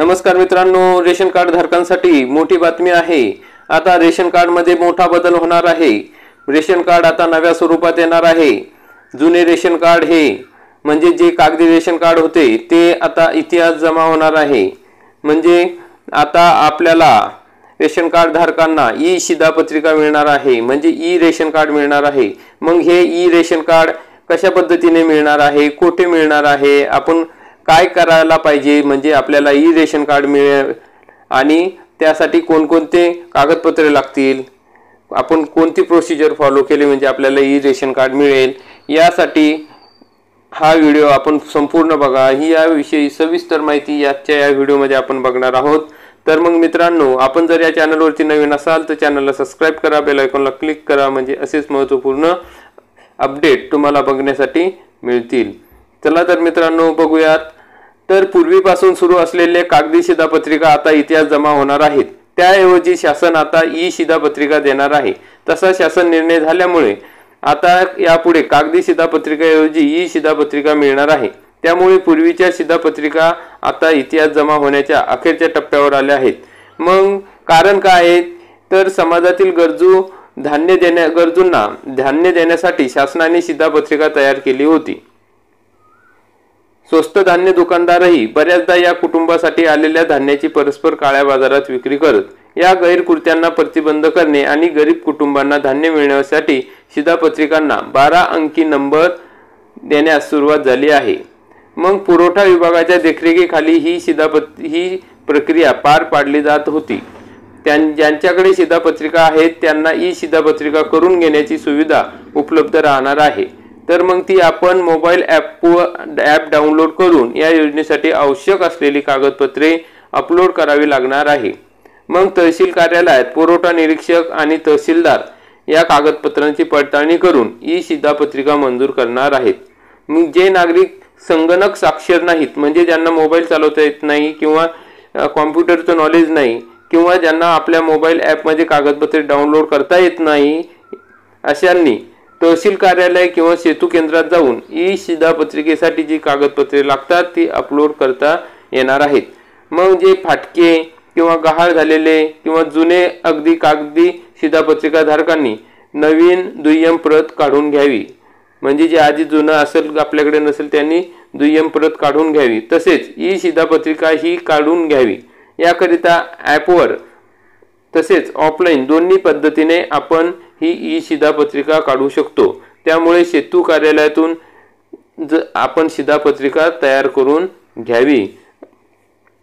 नमस्कार मित्रांनो, ration card धारकांसाठी मोठी बातमी आहे। आता रेशन कार्ड मध्ये मोठा बदल होणार आहे। रेशन कार्ड आता नव्या स्वरूपात येणार आहे। जुने रेशन कार्ड हे म्हणजे जे कागदी रेशन कार्ड होते ते आता इतिहास जमा होणार आहे। म्हणजे आता आपल्याला रेशन कार्ड धारकांना ई शिधापत्रिका मिळणार आहे, म्हणजे ई रेशन कार्ड मिळणार आहे। मग हे ई रेशन कार्ड कशा पद्धतीने मिळणार आहे, कुठे मिळणार आहे, आपण काय करायला पाहिजे म्हणजे आपल्याला ई रेशन कार्ड मिळेल आणि त्यासाठी कोणकोणते कागदपत्रे लागतील, आपण कोणती प्रोसिजर फॉलो केली म्हणजे आपल्याला ई रेशन कार्ड मिळेल, यासाठी हा व्हिडिओ आपण संपूर्ण बघा। ही याविषयी सविस्तर माहिती या व्हिडिओमध्ये आपण बघणार आहोत। तर मग मित्रांनो, आपण जर या चॅनलवरती नवीन असाल तर चॅनलला सबस्क्राइब करा, बेल आयकॉनला क्लिक करा, म्हणजे असेच महत्त्वपूर्ण अपडेट तुम्हाला बघण्यासाठी मिळतील। चला तर मित्रांनो बघूयात। तर पूर्वीपासून सुरू असलेले कागदी शिधापत्रिका आता इतिहास जमा होणार आहेत। त्याऐवजी शासन आता ई शिधापत्रिका देणार आहे। तसा शासन निर्णय झाल्यामुळे आता यापुढे कागदी शिधापत्रिकेऐवजी ई शिधापत्रिका मिळणार आहे। त्यामुळे पूर्वीच्या शिधापत्रिका आता इतिहास जमा होण्याच्या अखेरच्या टप्प्यावर आल्या आहेत। मग कारण काय आहे तर समाजातील गरजूंना धान्य देण्यासाठी शासनाने शिधापत्रिका तयार केली होती। स्वस्त धान्य दुकानदारही बऱ्याचदा या कुटुंबासाठी आलेल्या धान्याची परस्पर काळ्या बाजारात विक्री करत। या गैरकृत्यांना प्रतिबंध करणे आणि गरीब कुटुंबांना धान्य मिळण्यासाठी शिधापत्रिकांना 12 अंकी नंबर देण्यास सुरुवात झाली आहे। मग पुरवठा विभागाच्या देखरेखीखाली ही प्रक्रिया पार पाडली जात होती। ज्यांच्याकडे शिधापत्रिका आहेत त्यांना ई शिधापत्रिका करून घेण्याची सुविधा उपलब्ध राहणार आहे। तर मग ती आपण मोबाईल ॲप डाउनलोड करून या योजनेसाठी आवश्यक असलेली कागदपत्रे अपलोड करावी लागणार आहे। मग तहसील कार्यालयात पुरवठा निरीक्षक आणि तहसीलदार या कागदपत्रांची पडताळणी करून ई शिधापत्रिका मंजूर करणार आहेत। मग जे नागरिक संगणक साक्षर नाहीत, म्हणजे ज्यांना मोबाईल चालवता येत नाही किंवा कॉम्प्युटरचं नॉलेज नाही किंवा ज्यांना आपल्या मोबाईल ॲपमध्ये कागदपत्रे डाउनलोड करता येत नाही, अशांनी तहसील कार्यालय किंवा सेतू केंद्रात जाऊन ई शिधापत्रिकेसाठी जी कागदपत्रे लागतात ती अपलोड करता येणार आहेत। मग जे फाटके किंवा गहाळ झालेले किंवा जुने अगदी कागदी शिधापत्रिका धारकांनी नवीन दुय्यम प्रत काढून घ्यावी, म्हणजे जे आधी जुनं असेल आपल्याकडे नसेल त्यांनी दुय्यम प्रत काढून घ्यावी। तसेच ई शिधापत्रिका ही काढून घ्यावी। याकरिता ॲपवर तसेच ऑफलाईन दोन्ही पद्धतीने आपण ही ई शिधापत्रिका काढू शकतो। त्यामुळे सेतू कार्यालयातून आपण शिधापत्रिका तयार करून घ्यावी,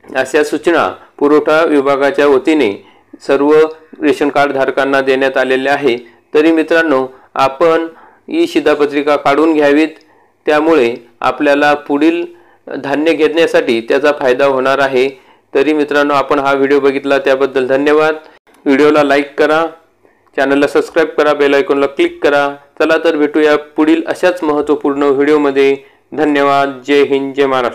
अशा सूचना पुरवठा विभागाच्या वतीने सर्व रेशन कार्ड धारकांना देण्यात आलेल्या आहे। तरी मित्रांनो, आपण ई शिधापत्रिका काढून घ्यावीत, त्यामुळे आपल्याला पुढील धान्य घेण्यासाठी त्याचा फायदा होणार आहे। तरी मित्रांनो, आपण हा व्हिडिओ बघितला त्याबद्दल धन्यवाद। व्हिडिओला लाईक करा, चॅनलला सबस्क्राइब करा, बेल आयकॉनला क्लिक करा। चला तर भेटूया पुढील अशाच महत्त्वपूर्ण व्हिडिओमध्ये। धन्यवाद। जय हिंद, जय महाराष्ट्र।